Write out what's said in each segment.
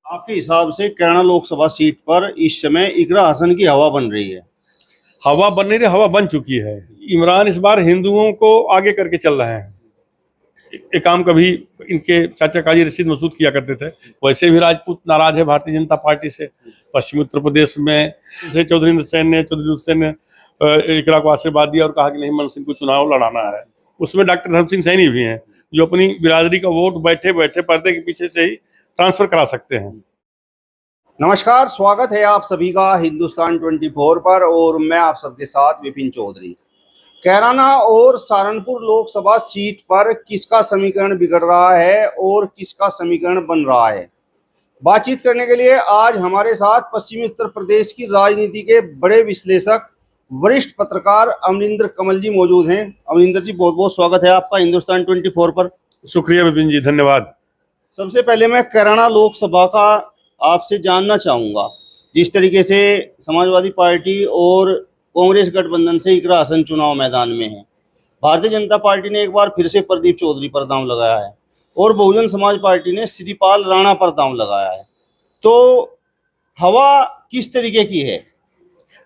आपके हिसाब से कैराना लोकसभा सीट पर इस समय इकरा हसन की हवा बन रही है। हवा बन नहीं रही, हवा बन चुकी है। इमरान इस बार हिंदुओं को आगे करके चल रहे हैं। एक काम कभी इनके चाचा काजी रशीद मसूद किया करते थे। वैसे भी राजपूत नाराज है भारतीय जनता पार्टी से। पश्चिमी उत्तर प्रदेश में से चौधरी हुसैन ने इकरा को आशीर्वाद दिया और कहा कि नहीं, मन सिंह को चुनाव लड़ाना है। उसमें डॉक्टर धर्म सिंह सैनी भी हैं, जो अपनी बिरादरी का वोट बैठे बैठे पर्दे के पीछे से ही ट्रांसफर करा सकते हैं। नमस्कार, स्वागत है आप सभी का हिंदुस्तान 24 पर और मैं आप सबके साथ विपिन चौधरी। कैराना और सहारनपुर लोकसभा सीट पर किसका समीकरण बिगड़ रहा है और किसका समीकरण बन रहा है, बातचीत करने के लिए आज हमारे साथ पश्चिमी उत्तर प्रदेश की राजनीति के बड़े विश्लेषक वरिष्ठ पत्रकार अमरिंदर कमल जी मौजूद हैं। अमरिंदर जी, बहुत बहुत स्वागत है आपका हिंदुस्तान 24 पर। शुक्रिया विपिन जी, धन्यवाद। सबसे पहले मैं कैराना लोकसभा का आपसे जानना चाहूँगा, जिस तरीके से समाजवादी पार्टी और कांग्रेस गठबंधन से इकरा हसन चुनाव मैदान में है, भारतीय जनता पार्टी ने एक बार फिर से प्रदीप चौधरी पर दांव लगाया है और बहुजन समाज पार्टी ने श्रीपाल राणा पर दांव लगाया है, तो हवा किस तरीके की है?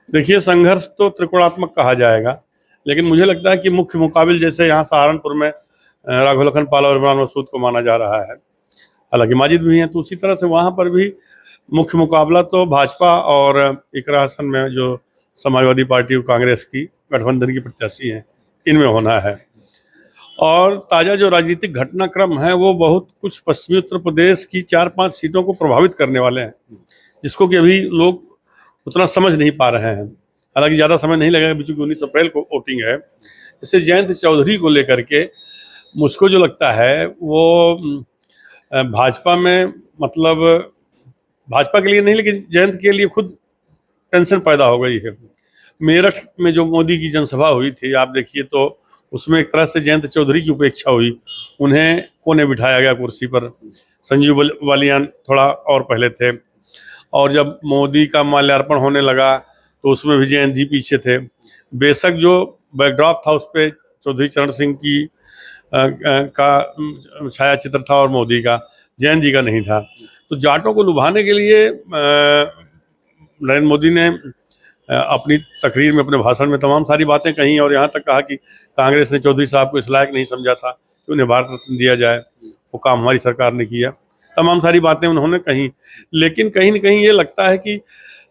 देखिए, संघर्ष तो त्रिकोणात्मक कहा जाएगा, लेकिन मुझे लगता है कि मुख्य मुकाबिल जैसे यहाँ सहारनपुर में राघव लखन पाल और इमरान मसूद को माना जा रहा है, हालांकि माजिद भी हैं, तो उसी तरह से वहाँ पर भी मुख्य मुकाबला तो भाजपा और इकरा हसन में जो समाजवादी पार्टी और कांग्रेस की गठबंधन की प्रत्याशी हैं, इनमें होना है। और ताज़ा जो राजनीतिक घटनाक्रम है वो बहुत कुछ पश्चिमी उत्तर प्रदेश की 4-5 सीटों को प्रभावित करने वाले हैं, जिसको कि अभी लोग उतना समझ नहीं पा रहे हैं। हालांकि ज़्यादा समय नहीं लगेगा, बीच की 19 अप्रैल को वोटिंग है। जैसे जयंत चौधरी को लेकर के मुझको जो लगता है वो भाजपा में, मतलब भाजपा के लिए नहीं, लेकिन जयंत के लिए खुद टेंशन पैदा हो गई है। मेरठ में जो मोदी की जनसभा हुई थी, आप देखिए, तो उसमें एक तरह से जयंत चौधरी की उपेक्षा हुई, उन्हें कोने बिठाया गया कुर्सी पर। संजीव बालियान थोड़ा और पहले थे, और जब मोदी का माल्यार्पण होने लगा तो उसमें भी जयंत जी पीछे थे। बेशक जो बैकड्रॉप था उस पर चौधरी चरण सिंह की का छाया चित्र था और मोदी का, जयंत जी का नहीं था। तो जाटों को लुभाने के लिए नरेंद्र मोदी ने अपनी तकरीर में, अपने भाषण में तमाम सारी बातें कही, और यहाँ तक कहा कि कांग्रेस ने चौधरी साहब को इस लायक नहीं समझा था कि उन्हें भारत रत्न दिया जाए, वो काम हमारी सरकार ने किया। तमाम सारी बातें उन्होंने कही, लेकिन कहीं न कहीं ये लगता है कि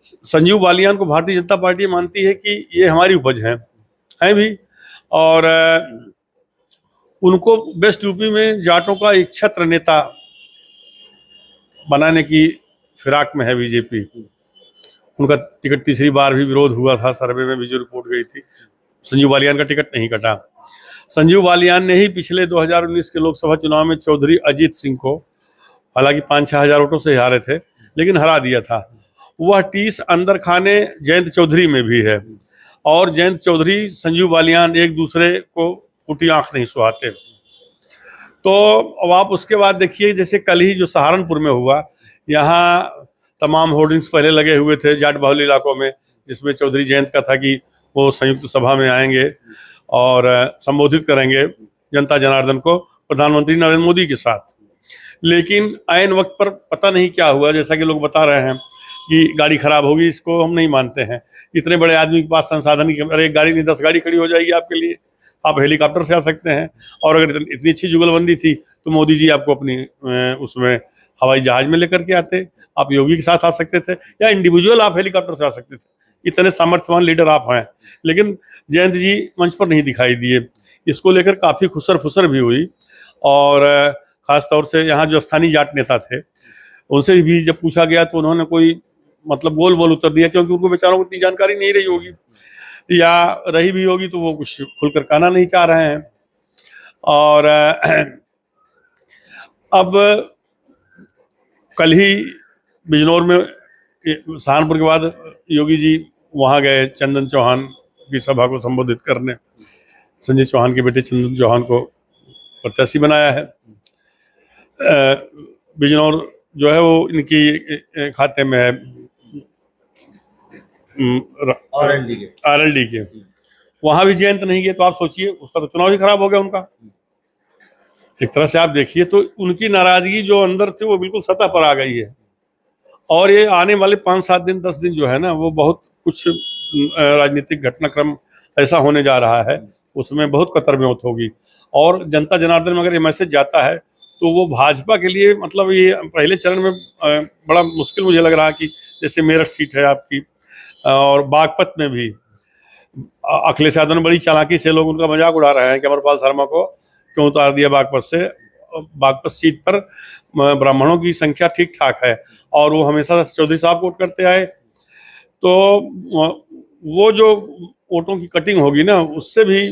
संजीव बालियान को भारतीय जनता पार्टी मानती है कि ये हमारी उपज हैं भी, और उनको वेस्ट यूपी में जाटों का एक छत्र नेता बनाने की फिराक में है बीजेपी। उनका टिकट तीसरी बार भी विरोध हुआ था, सर्वे में भी जो रिपोर्ट गई थी, संजीव बालियान का टिकट नहीं कटा। संजीव बालियान ने ही पिछले 2019 के लोकसभा चुनाव में चौधरी अजीत सिंह को, हालांकि 5-6 हज़ार वोटों से हारे थे, लेकिन हरा दिया था। वह टीस अंदर खाने जयंत चौधरी में भी है, और जयंत चौधरी संजीव बालियान एक दूसरे को फूटी आंख नहीं सुहाते। तो अब आप उसके बाद देखिए, जैसे कल ही जो सहारनपुर में हुआ, यहाँ तमाम होर्डिंग्स पहले लगे हुए थे जाट बाहुल्य इलाकों में, जिसमें चौधरी जयंत का था कि वो संयुक्त सभा में आएंगे और संबोधित करेंगे जनता जनार्दन को प्रधानमंत्री नरेंद्र मोदी के साथ। लेकिन ऐन वक्त पर पता नहीं क्या हुआ, जैसा कि लोग बता रहे हैं कि गाड़ी खराब होगी। इसको हम नहीं मानते हैं। इतने बड़े आदमी के पास संसाधन की, अरे एक गाड़ी नहीं 10 गाड़ी खड़ी हो जाएगी आपके लिए, आप हेलीकॉप्टर से आ सकते हैं। और अगर इतनी अच्छी जुगलबंदी थी तो मोदी जी आपको अपनी उसमें हवाई जहाज में लेकर के आते, आप योगी के साथ आ सकते थे, या इंडिविजुअल आप हेलीकॉप्टर से आ सकते थे। इतने सामर्थ्यवान लीडर आप हैं, लेकिन जयंत जी मंच पर नहीं दिखाई दिए। इसको लेकर काफ़ी खुसर फुसर भी हुई, और ख़ास तौर से यहाँ जो स्थानीय जाट नेता थे उनसे भी जब पूछा गया तो उन्होंने कोई मतलब गोल बोल उत्तर दिया, क्योंकि उनको बेचारों को इतनी जानकारी नहीं रही होगी, या रही भी होगी तो वो कुछ खुलकर कहना नहीं चाह रहे हैं। और अब कल ही बिजनौर में, सहारनपुर के बाद योगी जी वहाँ गए चंदन चौहान की सभा को संबोधित करने। संजय चौहान के बेटे चंदन चौहान को प्रत्याशी बनाया है। बिजनौर जो है वो इनकी खाते में है, आरएलडी के। वहाँ भी जयंत नहीं गए, तो आप सोचिए, उसका तो चुनाव ही खराब हो गया उनका। एक तरह से आप देखिए तो उनकी नाराजगी जो अंदर थी वो बिल्कुल सतह पर आ गई है। और ये आने वाले 5-7 दिन 10 दिन जो है ना, वो बहुत कुछ राजनीतिक घटनाक्रम ऐसा होने जा रहा है, उसमें बहुत कतरमौत होगी। और जनता जनार्दन में अगर ये मैसेज जाता है तो वो भाजपा के लिए मतलब ये पहले चरण में बड़ा मुश्किल मुझे लग रहा है कि जैसे मेरठ सीट है आपकी, और बागपत में भी अखिलेश यादव ने बड़ी चालाकी से, लोग उनका मजाक उड़ा रहे हैं कि अमरपाल शर्मा को क्यों उतार दिया बागपत से। बागपत सीट पर ब्राह्मणों की संख्या ठीक ठाक है और वो हमेशा चौधरी साहब को वोट करते आए, तो वो जो वोटों की कटिंग होगी ना, उससे भी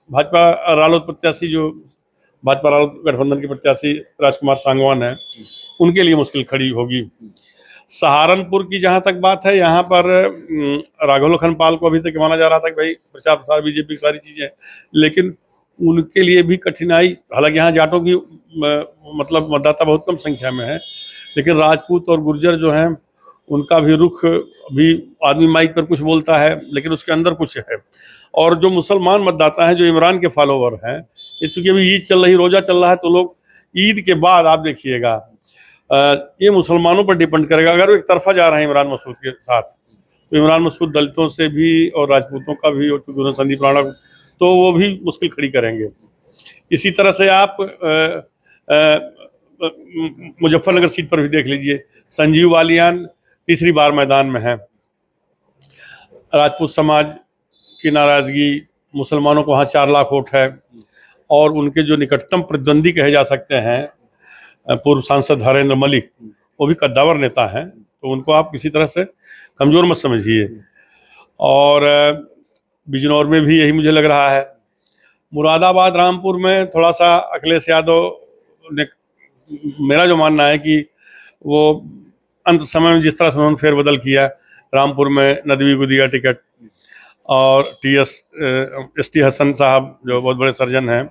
भाजपा रालोद प्रत्याशी, जो भाजपा रालोद गठबंधन के प्रत्याशी राजकुमार सांगवान है, उनके लिए मुश्किल खड़ी होगी। सहारनपुर की जहां तक बात है, यहाँ पर राघव लखनपाल को अभी तक माना जा रहा था कि भाई प्रचार प्रसार बीजेपी की सारी चीजें, लेकिन उनके लिए भी कठिनाई, हालांकि यहाँ जाटों की मतलब मतदाता बहुत कम संख्या में है, लेकिन राजपूत और गुर्जर जो हैं उनका भी रुख, भी आदमी माइक पर कुछ बोलता है लेकिन उसके अंदर कुछ है। और जो मुसलमान मतदाता हैं, जो इमरान के फॉलोवर हैं, चूंकि अभी ईद चल रही, रोजा चल रहा है, तो लोग ईद के बाद आप देखिएगा ये मुसलमानों पर डिपेंड करेगा। अगर वो एक तरफा जा रहे हैं इमरान मसूद के साथ, तो इमरान मसूद दलितों से भी और राजपूतों का भी, और संदीप राणा, तो वो भी मुश्किल खड़ी करेंगे। इसी तरह से आप मुजफ्फरनगर सीट पर भी देख लीजिए, संजीव बालियान तीसरी बार मैदान में है। राजपूत समाज की नाराजगी, मुसलमानों को वहाँ 4 लाख वोट है, और उनके जो निकटतम प्रतिद्वंदी कहे जा सकते हैं पूर्व सांसद हरेंद्र मलिक, वो भी कद्दावर नेता हैं, तो उनको आप किसी तरह से कमज़ोर मत समझिए। और बिजनौर में भी यही मुझे लग रहा है। मुरादाबाद रामपुर में थोड़ा सा अखिलेश यादव ने, मेरा जो मानना है कि वो अंत समय में जिस तरह से उन्होंने फेरबदल किया, रामपुर में नदवी को दिया टिकट, और एस टी हसन साहब जो बहुत बड़े सर्जन हैं,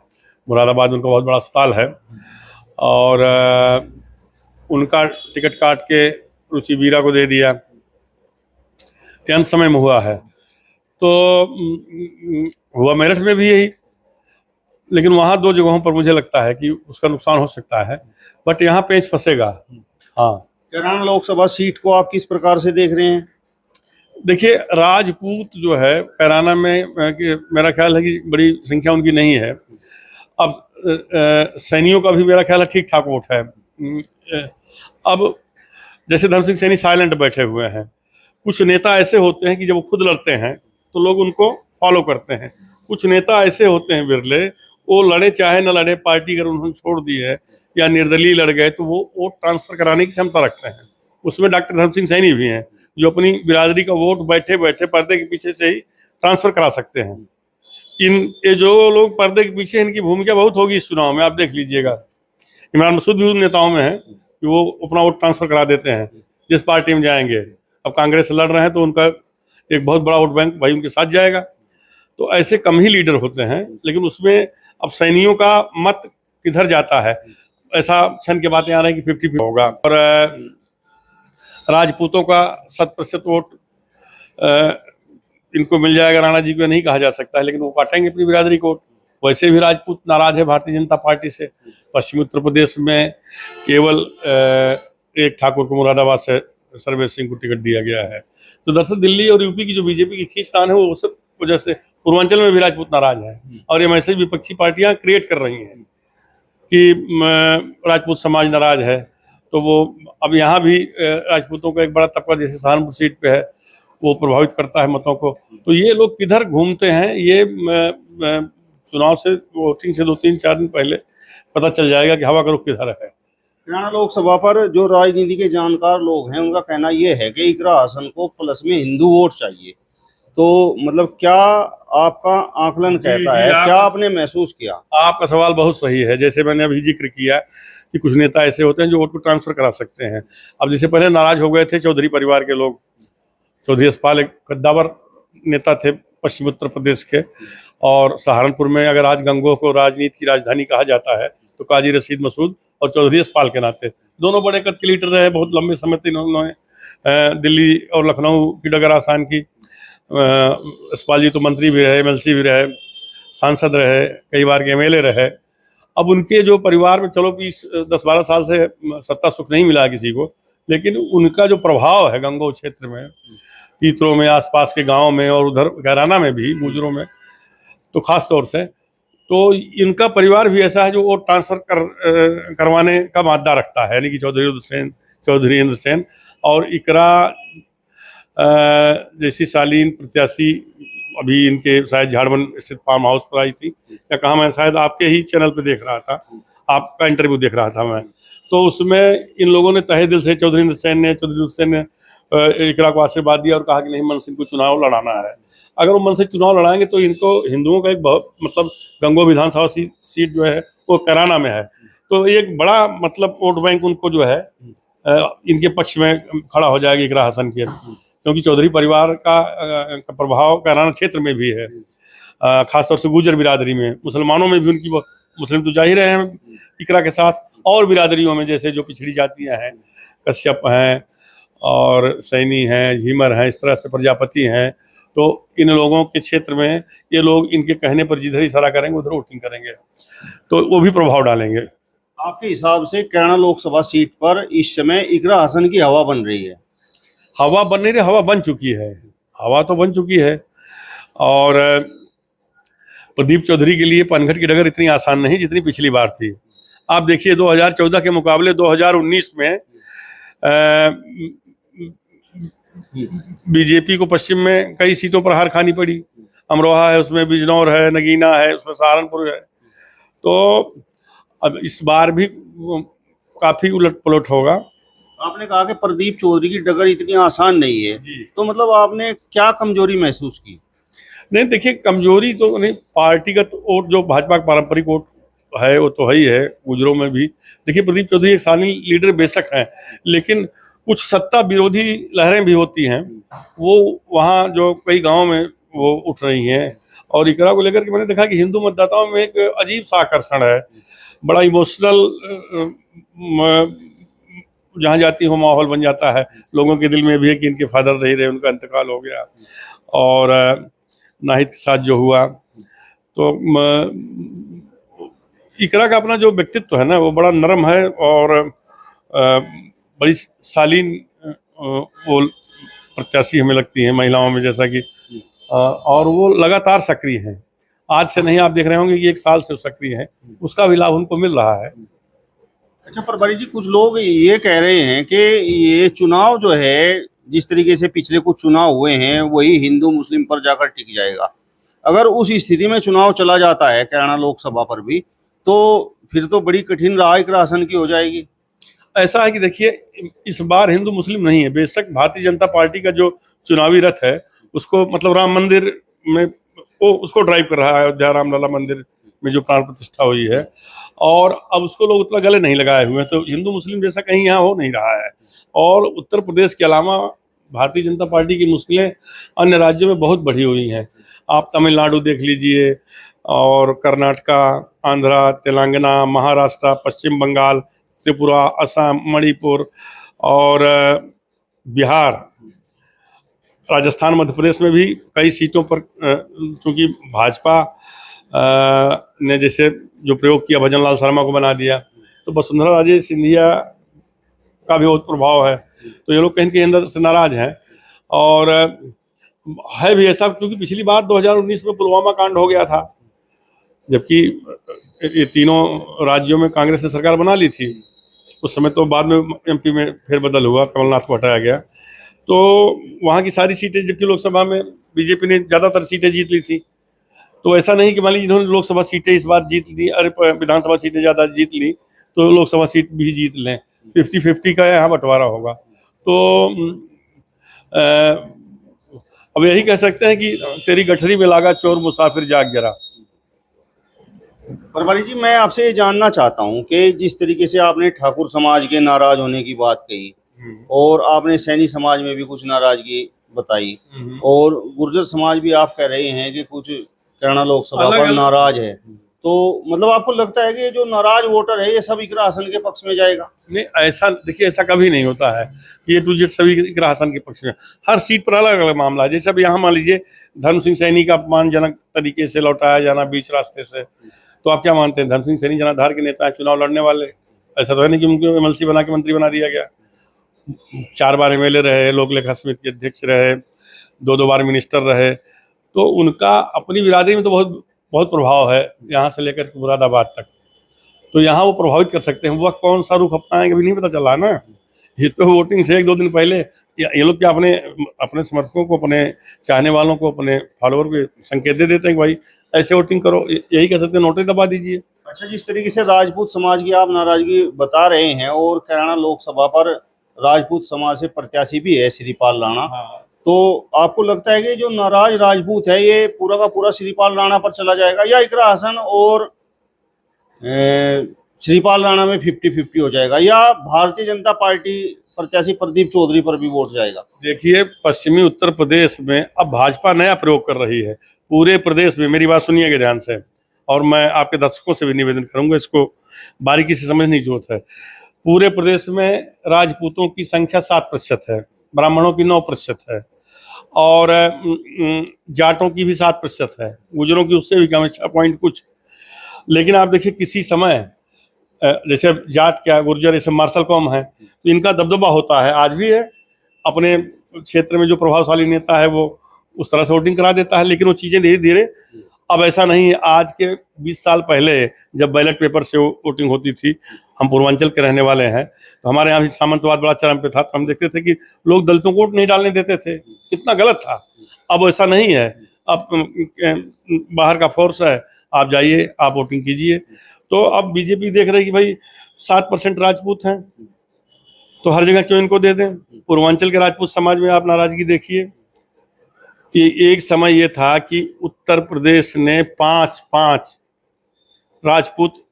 मुरादाबाद उनका बहुत बड़ा अस्पताल है, और उनका टिकट काट के रुचि बीरा को दे दिया, ये अंत समय में हुआ है। तो हुआ मेरठ में भी यही, लेकिन वहाँ 2 जगहों पर मुझे लगता है कि उसका नुकसान हो सकता है, बट यहाँ पेंच फंसेगा। हाँ, कैराना लोकसभा सीट को आप किस प्रकार से देख रहे हैं? देखिए, राजपूत जो है कैराना में, मेरा ख्याल है कि बड़ी संख्या उनकी नहीं है। अब सैनियों का भी मेरा ख्याल है ठीक ठाक वोट है। अब जैसे धर्म सिंह सैनी साइलेंट बैठे हुए हैं, कुछ नेता ऐसे होते हैं कि जब वो खुद लड़ते हैं तो लोग उनको फॉलो करते हैं। कुछ नेता ऐसे होते हैं बिरले, वो लड़े चाहे न लड़े, पार्टी अगर उन्होंने छोड़ दी है या निर्दलीय लड़ गए, तो वो वोट ट्रांसफर कराने की क्षमता रखते हैं। उसमें डॉक्टर धर्म सिंह सैनी भी हैं, जो अपनी बिरादरी का वोट बैठे बैठे पर्दे के पीछे से ही ट्रांसफर करा सकते हैं। ये जो लोग पर्दे के पीछे, इनकी भूमिका बहुत होगी इस चुनाव में, आप देख लीजिएगा। इमरान मसूद भी उन नेताओं में है कि वो अपना वोट ट्रांसफर करा देते हैं जिस पार्टी में जाएंगे। अब कांग्रेस से लड़ रहे हैं तो उनका एक बहुत बड़ा वोट बैंक भाई उनके साथ जाएगा। तो ऐसे कम ही लीडर होते हैं, लेकिन उसमें अब सैनियों का मत किधर जाता है, ऐसा क्षण के बातें आ रही हैं कि 50-50 होगा। और राजपूतों का 100% वोट इनको मिल जाएगा, राणा जी को नहीं कहा जा सकता है, लेकिन वो काटेंगे अपनी बिरादरी को। वैसे भी राजपूत नाराज है भारतीय जनता पार्टी से। पश्चिमी उत्तर प्रदेश में केवल एक ठाकुर को मुरादाबाद से सर्वेश सिंह को टिकट दिया गया है। तो दरअसल दिल्ली और यूपी की जो बीजेपी की खींचतान है, वो उस वजह से पूर्वांचल में भी राजपूत नाराज है, और ये मैसेज विपक्षी पार्टियां क्रिएट कर रही हैं कि राजपूत समाज नाराज है। तो वो अब यहाँ भी राजपूतों का एक बड़ा तबका जैसे सहारनपुर सीट पे है, वो प्रभावित करता है मतों को। तो ये लोग किधर घूमते हैं, ये चुनाव से, वोटिंग से 2-3-4 दिन पहले पता चल जाएगा कि हवा का रुख किधर है। कैराना लोकसभा पर जो राजनीति के जानकार लोग हैं, उनका कहना यह है कि इकरा हसन को प्लस में हिंदू वोट चाहिए। तो मतलब क्या आपका आकलन कहता है, क्या आपने महसूस किया? आपका सवाल बहुत सही है। जैसे मैंने अभी जिक्र किया कि कुछ नेता ऐसे होते हैं जो वोट को ट्रांसफर करा सकते हैं। अब जैसे पहले नाराज हो गए थे चौधरी परिवार के लोग, चौधरी यशपाल एक कद्दावर नेता थे पश्चिम उत्तर प्रदेश के, और सहारनपुर में अगर आज गंगोह को राजनीति की राजधानी कहा जाता है तो काजी रशीद मसूद और चौधरी यशपाल के नाते दोनों बड़े कद के लीडर रहे। बहुत लंबे समय तक इन्होंने दिल्ली और लखनऊ की डगर आसान की। यशपाल जी तो मंत्री भी रहे, MLC भी रहे, सांसद रहे, कई बार के MLA रहे। अब उनके जो परिवार में, चलो 10-12 साल से सत्ता सुख नहीं मिला किसी को, लेकिन उनका जो प्रभाव है गंगोह क्षेत्र में, पीतरों में, आसपास के गांव में और उधर कैराना में भी, गुजरों में तो खास तौर से, तो इनका परिवार भी ऐसा है जो वो ट्रांसफर करवाने का मादा रखता है, यानी कि चौधरी इंद्र सेन और इकरा जैसी शालीन प्रत्याशी अभी इनके शायद झारखंड स्थित फार्म हाउस पर आई थी या कहाँ, मैं शायद आपके ही चैनल पे देख रहा था, आपका इंटरव्यू देख रहा था मैं, तो उसमें इन लोगों ने तहे दिल से चौधरी इंद्र सेन ने इकरा को आशीर्वाद दिया और कहा कि नहीं, मन सिंह को चुनाव लड़ाना है। अगर वो मन से चुनाव लड़ाएंगे तो इनको हिंदुओं का एक बहुत मतलब गंगोह विधानसभा सीट जो है वो कैराना में है, तो एक बड़ा मतलब वोट बैंक उनको जो है इनके पक्ष में खड़ा हो जाएगा इकरा हसन के, क्योंकि चौधरी परिवार का प्रभाव कैराना क्षेत्र में भी है, खासतौर से गुजर बिरादरी में, मुसलमानों में भी उनकी, मुस्लिम तो जा ही रहे हैं इकरा के साथ, और बिरादरियों में जैसे जो पिछड़ी जातियां हैं, कश्यप हैं और सैनी हैं, झीमर हैं, इस तरह से प्रजापति हैं, तो इन लोगों के क्षेत्र में ये लोग इनके कहने पर जिधर इशारा करेंगे उधर वोटिंग करेंगे, तो वो भी प्रभाव डालेंगे। आपके हिसाब से कैराना लोकसभा सीट पर इस समय इकरा हसन की हवा बन रही है? हवा बन नहीं रही, हवा बन चुकी है, हवा तो बन चुकी है। और प्रदीप चौधरी के लिए पनघट की डगर इतनी आसान नहीं जितनी पिछली बार थी। आप देखिए 2014 के मुकाबले 2019 में बीजेपी को पश्चिम में कई सीटों पर हार खानी पड़ी, अमरोहा है, उसमें बिजनौर है, नगीना है, उसमें सहारनपुर है, तो अब इस बार भी काफी उलट पलट होगा। आपने कहा कि प्रदीप चौधरी की डगर इतनी आसान नहीं है, तो मतलब आपने क्या कमजोरी महसूस की? नहीं, देखिए कमजोरी तो नहीं, पार्टीगत वोट जो भाजपा का पारंपरिक वोट है वो तो है ही है, गुजरों में भी। देखिए प्रदीप चौधरी एक सानी लीडर बेशक हैं, लेकिन कुछ सत्ता विरोधी लहरें भी होती हैं, वो वहाँ जो कई गांवों में वो उठ रही हैं, और इकरा को लेकर के मैंने देखा कि हिंदू मतदाताओं में एक अजीब सा आकर्षण है, बड़ा इमोशनल जहाँ जाती हो माहौल बन जाता है, लोगों के दिल में भी है कि इनके फादर नहीं रहे, उनका इंतकाल हो गया, और नाहिद के साथ जो हुआ, तो इकरा का अपना जो व्यक्तित्व है ना वो बड़ा नरम है, और बड़ी शालीन वो प्रत्याशी हमें लगती है महिलाओं में, जैसा कि और वो लगातार सक्रिय हैं, आज से नहीं, आप देख रहे होंगे कि 1 साल से सक्रिय हैं, उसका भी लाभ उनको मिल रहा है। अच्छा परबारी जी, कुछ लोग ये कह रहे हैं कि ये चुनाव जो है, जिस तरीके से पिछले कुछ चुनाव हुए हैं वही हिंदू मुस्लिम पर जाकर टिक जाएगा। अगर उस स्थिति में चुनाव चला जाता है कैराना लोकसभा पर भी, तो फिर तो बड़ी कठिन राह इकरा हसन की हो जाएगी। ऐसा है कि देखिए इस बार हिंदू मुस्लिम नहीं है, बेशक भारतीय जनता पार्टी का जो चुनावी रथ है उसको मतलब राम मंदिर में वो उसको ड्राइव कर रहा है, अयोध्या रामलला मंदिर में जो प्राण प्रतिष्ठा हुई है, और अब उसको लोग उतना गले नहीं लगाए हुए हैं, तो हिंदू मुस्लिम जैसा कहीं यहाँ हो नहीं रहा है। और उत्तर प्रदेश के अलावा भारतीय जनता पार्टी की मुश्किलें अन्य राज्यों में बहुत बढ़ी हुई हैं। आप तमिलनाडु देख लीजिए, और कर्नाटका, आंध्रा, तेलंगाना, महाराष्ट्र, पश्चिम बंगाल, त्रिपुरा, असम, मणिपुर और बिहार, राजस्थान, मध्य प्रदेश में भी कई सीटों पर चूंकि भाजपा ने जैसे जो प्रयोग किया, भजन लाल शर्मा को बना दिया, तो वसुंधरा राजे सिंधिया का भी बहुत प्रभाव है, तो ये लोग कहीं के अंदर से नाराज हैं। और है भी ऐसा, क्योंकि पिछली बार 2019 में पुलवामा कांड हो गया था, जबकि ये तीनों राज्यों में कांग्रेस ने सरकार बना ली थी उस समय, तो बाद में एमपी में फेरबदल हुआ, कमलनाथ को हटाया गया, तो वहाँ की सारी सीटें, जबकि लोकसभा में बीजेपी ने ज़्यादातर सीटें जीत ली थी, तो ऐसा नहीं कि मान लीजिए इन्होंने लोकसभा सीटें इस बार जीत ली, अरे विधानसभा सीटें ज़्यादा जीत ली तो लोकसभा सीट भी जीत लें, 50-50 का यहाँ बंटवारा होगा। तो अब यही कह सकते हैं कि तेरी गठरी में लागा चोर मुसाफिर जाग जरा। परवारी जी, मैं आपसे ये जानना चाहता हूँ कि जिस तरीके से आपने ठाकुर समाज के नाराज होने की बात कही, और आपने सैनी समाज में भी कुछ नाराजगी बताई, और गुर्जर समाज भी आप कह रहे हैं कि कुछ कैराना लोकसभा पर नाराज है, तो मतलब आपको लगता है कि जो नाराज वोटर है ये सब इकरा हसन के पक्ष में जाएगा? नहीं, ऐसा देखिए, ऐसा कभी नहीं होता है कि ये टू जेड सभी इकरा हसन के पक्ष में। हर सीट पर अलग अलग मामला है। जैसे अब यहाँ मान लीजिए धर्म सिंह सैनी का अपमानजनक तरीके से लौटाया जाना बीच रास्ते से, तो आप क्या मानते हैं? धर्म सिंह सैनी जनाधार के नेता है, चुनाव लड़ने वाले, ऐसा तो है नहीं कि उनको एमएलसी बना के मंत्री बना दिया गया। 4 बार एमएलए रहे, लोक लेखा समिति के अध्यक्ष रहे, 2 बार मिनिस्टर रहे। तो उनका अपनी बिरादरी में तो बहुत बहुत प्रभाव है, यहाँ से लेकर के मुरादाबाद तक। तो यहाँ वो प्रभावित कर सकते हैं। वह कौन सा रुख अपनाएंगे अभी नहीं पता चला ना। ये तो वोटिंग से 1-2 दिन पहले ये लोग क्या अपने अपने समर्थकों को, अपने चाहने वालों को, अपने फॉलोअर को संकेत दे देते हैं कि भाई ऐसे वोटिंग करो, यही कह सकते हैं, नोटिस दबा दीजिए। अच्छा, जिस तरीके से राजपूत समाज की आप नाराजगी बता रहे हैं और कैराना लोकसभा पर राजपूत समाज से प्रत्याशी भी है श्रीपाल राणा, तो आपको लगता है कि जो नाराज राजपूत है ये पूरा का पूरा श्रीपाल राणा पर चला जाएगा, या इकरा हसन और श्रीपाल राणा में 50-50 हो जाएगा, या भारतीय जनता पार्टी प्रत्याशी प्रदीप चौधरी पर भी वोट जाएगा? देखिए, पश्चिमी उत्तर प्रदेश में अब भाजपा नया प्रयोग कर रही है। पूरे प्रदेश में, मेरी बात सुनिएगा ध्यान से, और मैं आपके दर्शकों से भी निवेदन करूंगा, इसको बारीकी से समझने की जरूरत है। पूरे प्रदेश में राजपूतों की संख्या 7% है, ब्राह्मणों की 9% है, और जाटों की भी 7% है, गुजरों की उससे भी कम है, 6 पॉइंट कुछ। लेकिन आप देखिए, किसी समय जैसे जाट क्या, गुर्जर, जैसे मार्शल कौम है, तो इनका दबदबा होता है, आज भी है। अपने क्षेत्र में जो प्रभावशाली नेता है वो उस तरह से वोटिंग करा देता है, लेकिन वो चीज़ें धीरे धीरे अब ऐसा नहीं है। आज के 20 साल पहले जब बैलेट पेपर से वोटिंग होती थी, हम पूर्वांचल के रहने वाले हैं, तो हमारे यहाँ भी सामंतवाद बड़ा चरम पे था, तो हम देखते थे कि लोग दलितों को वोट नहीं डालने देते थे, कितना गलत था। अब ऐसा नहीं है, अब बाहर का फोर्स है, आप जाइए, आप वोटिंग कीजिए। तो अब बीजेपी देख रही है कि भाई 7% राजपूत हैं, तो हर जगह क्यों इनको दे दें। पूर्वांचल के राजपूत समाज में आप नाराजगी देखिए। एक समय ये था कि उत्तर प्रदेश ने 5 राजपूत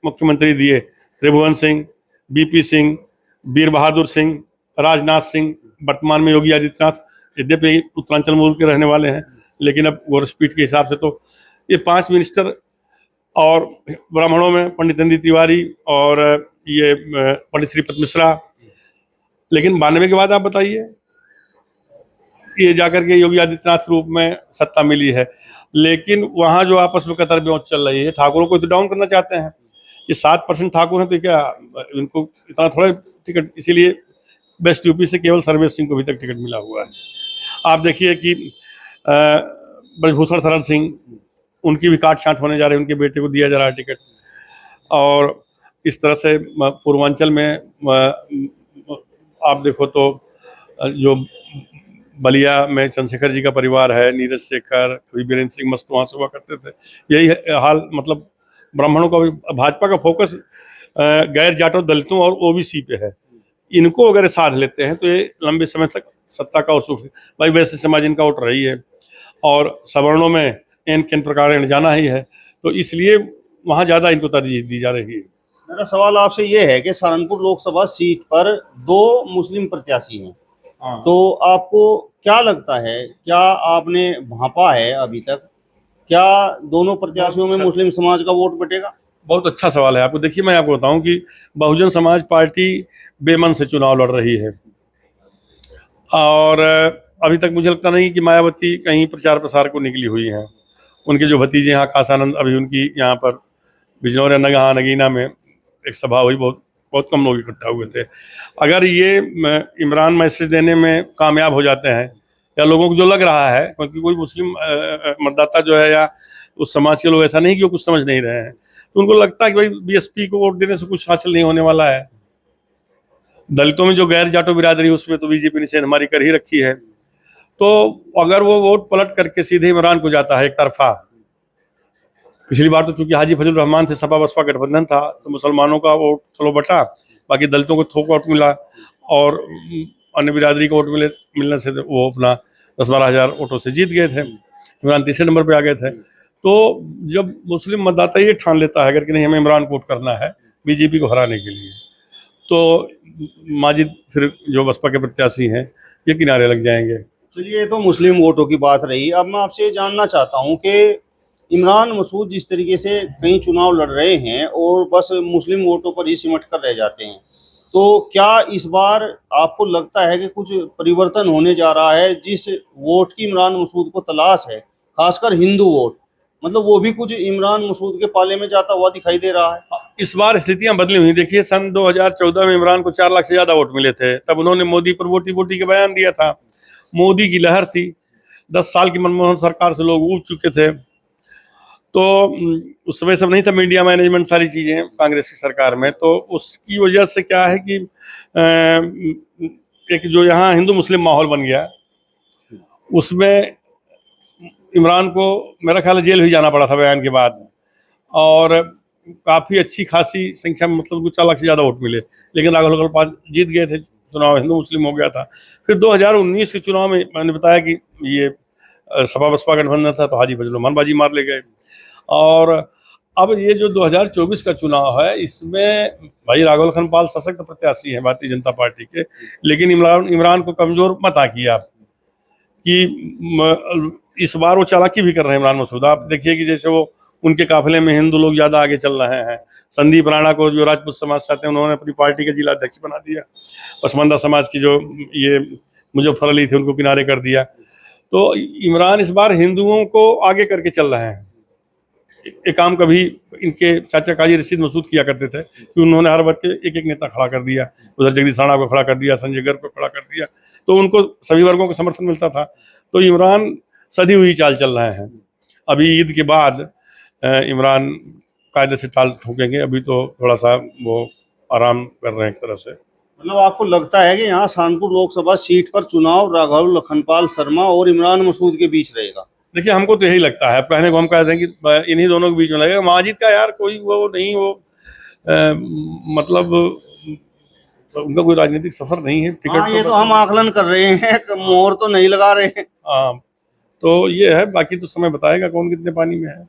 मुख्यमंत्री दिए, त्रिभुवन सिंह, बीपी सिंह, वीर बहादुर सिंह, राजनाथ सिंह, वर्तमान में योगी आदित्यनाथ। यद्यपि उत्तरांचल मूल के रहने वाले हैं, लेकिन अब गोरखपीठ के हिसाब से तो ये 5 मिनिस्टर, और ब्राह्मणों में पंडित नंदी तिवारी और ये पंडित श्रीपत मिश्रा। लेकिन 92 के बाद आप बताइए, ये जाकर के योगी आदित्यनाथ के रूप में सत्ता मिली है, लेकिन वहाँ जो आपस में कतर ब्योंत चल रही है, ठाकुरों को तो डाउन करना चाहते हैं। ये 7% ठाकुर हैं, तो क्या इनको इतना थोड़ा टिकट, इसीलिए वेस्ट यूपी से केवल सर्वेश सिंह को अभी तक टिकट मिला हुआ है। आप देखिए कि ब्रजभूषण शरण सिंह, उनकी भी काट छांट होने जा रही है, उनके बेटे को दिया जा रहा है टिकट। और इस तरह से पूर्वांचल में आप देखो तो जो बलिया में चंद्रशेखर जी का परिवार है, नीरज शेखर, कभी बीरेंद्र सिंह मस्त वहाँ से हुआ करते थे, यही हाल। मतलब ब्राह्मणों का भी, भाजपा का फोकस गैर जाटों, दलितों और ओबीसी पे है। इनको अगर साध लेते हैं तो ये लंबे समय तक सत्ता का और सुख, भाई वैसे समाज इनका वोट रही है, और सवर्णों में एन केन प्रकार जाना ही है, तो इसलिए वहाँ ज़्यादा इनको तरजीह दी जा रही है। मेरा सवाल आपसे ये है कि सहारनपुर लोकसभा सीट पर 2 मुस्लिम प्रत्याशी हैं, तो आपको क्या लगता है, क्या आपने भांपा है अभी तक, क्या दोनों प्रत्याशियों में मुस्लिम समाज का वोट बटेगा? बहुत अच्छा सवाल है आपको। देखिए, मैं आपको बताऊं कि बहुजन समाज पार्टी बेमन से चुनाव लड़ रही है, और अभी तक मुझे लगता नहीं कि मायावती कहीं प्रचार प्रसार को निकली हुई हैं। उनके जो भतीजे हैं आकाशानंद, अभी उनकी यहाँ पर बिजनौर या नगीना में एक सभा हुई, बहुत कम लोग इकट्ठा हुए थे। अगर ये इमरान मैसेज देने में कामयाब हो जाते हैं, या लोगों को जो लग रहा है, क्योंकि कोई मुस्लिम मतदाता जो है या उस समाज के लोग, ऐसा नहीं कि वो कुछ समझ नहीं रहे हैं, तो उनको लगता है कि भाई बीएसपी को वोट देने से कुछ हासिल नहीं होने वाला है। दलितों में जो गैर जाटो बिरादरी, उसमें तो बीजेपी ने सेंध हमारी कर ही रखी है। तो अगर वो वोट पलट करके सीधे इमरान को जाता है एक तरफा, पिछली बार तो चूंकि हाजी फजल रहमान थे, सपा बसपा गठबंधन था, तो मुसलमानों का वोट चलो बटा, बाकी दलितों को थोक वोट मिला, और अन्य बिरादरी को वोट मिलने से वो अपना 10-12 हज़ार वोटों से जीत गए थे। इमरान तीसरे नंबर पे आ गए थे। तो जब मुस्लिम मतदाता ये ठान लेता है अगर कि नहीं, हमें इमरान को वोट करना है बीजेपी को हराने के लिए, तो माजिद फिर जो बसपा के प्रत्याशी हैं ये किनारे लग जाएंगे। चलिए, तो मुस्लिम वोटों की बात रही। अब मैं आपसे जानना चाहता हूं कि इमरान मसूद जिस तरीके से कई चुनाव लड़ रहे हैं और बस मुस्लिम वोटों पर ही सिमट कर रह जाते हैं, तो क्या इस बार आपको लगता है कि कुछ परिवर्तन होने जा रहा है? जिस वोट की इमरान मसूद को तलाश है, खासकर हिंदू वोट, मतलब वो भी कुछ इमरान मसूद के पाले में जाता हुआ दिखाई दे रहा है। इस बार स्थितियां बदली हुई। देखिए, सन 2014 में इमरान को 4 लाख से ज्यादा वोट मिले थे, तब उन्होंने मोदी पर वोटी वोटी का बयान दिया था। मोदी की लहर थी, 10 साल की मनमोहन सरकार से लोग ऊब चुके थे, तो उस समय सब नहीं था, मीडिया मैनेजमेंट सारी चीजें कांग्रेस की सरकार में। तो उसकी वजह से क्या है कि एक जो यहाँ हिंदू मुस्लिम माहौल बन गया, उसमें इमरान को मेरा ख्याल है जेल भी जाना पड़ा था बयान के बाद, और काफ़ी अच्छी खासी संख्या में, मतलब कुछ 4 लाख से ज़्यादा वोट मिले। लेकिन राघव लोकपाल जीत गए थे चुनाव, हिंदू मुस्लिम हो गया था। फिर 2019 के चुनाव में मैंने बताया कि ये सपा बसपा गठबंधन था, तो हाजी फजल रहमान बाजी मार ले गए। और अब ये जो 2024 का चुनाव है, इसमें भाई राघव खनपाल सशक्त प्रत्याशी हैं भारतीय जनता पार्टी के, लेकिन इमरान को कमजोर मत आकिए आप कि इस बार वो चालाकी भी कर रहे हैं इमरान मसूद। आप देखिए कि जैसे वो उनके काफिले में हिंदू लोग ज्यादा आगे चल रहे हैं। संदीप राणा को, जो राजपूत समाज से आते हैं, उन्होंने अपनी पार्टी के जिला अध्यक्ष बना दिया। पसमंदा समाज की जो ये मुजफ्फर अली थे, उनको किनारे कर दिया। तो इमरान इस बार हिंदुओं को आगे करके चल रहे हैं। एक काम कभी इनके चाचा काजी रशीद मसूद किया करते थे कि उन्होंने हर वर्ग के एक एक नेता खड़ा कर दिया। उधर जगदीश राणा को खड़ा कर दिया, संजय गर्ग को खड़ा कर दिया, तो उनको सभी वर्गों का समर्थन मिलता था। तो इमरान सदी हुई चाल चल रहे हैं। अभी ईद के बाद इमरान कायदे से टाल ठोकेंगे। अभी तो थोड़ा सा वो आराम कर रहे हैं एक तरह से। मतलब आपको लगता है कि यहाँ सहारनपुर लोकसभा सीट पर चुनाव राघव लखनपाल शर्मा और इमरान मसूद के बीच रहेगा? देखिए, हमको तो यही लगता है। पहले को हम कहते हैं कि इन्हीं दोनों के बीच में लगेगा। माजिद का यार कोई वो नहीं, वो मतलब उनका कोई राजनीतिक सफर नहीं है। टिकट ये तो हम आकलन कर रहे हैं, मोहर तो नहीं लगा रहे हैं। हाँ, तो ये है, बाकी तो समय बताएगा कौन कितने पानी में है।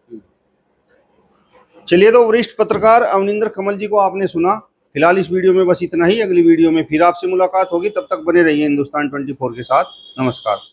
चलिए, तो वरिष्ठ पत्रकार अवनिंदर कमल जी को आपने सुना। फिलहाल इस वीडियो में बस इतना ही। अगली वीडियो में फिर आपसे मुलाकात होगी, तब तक बने रहिए हिंदुस्तान 24 के साथ। नमस्कार।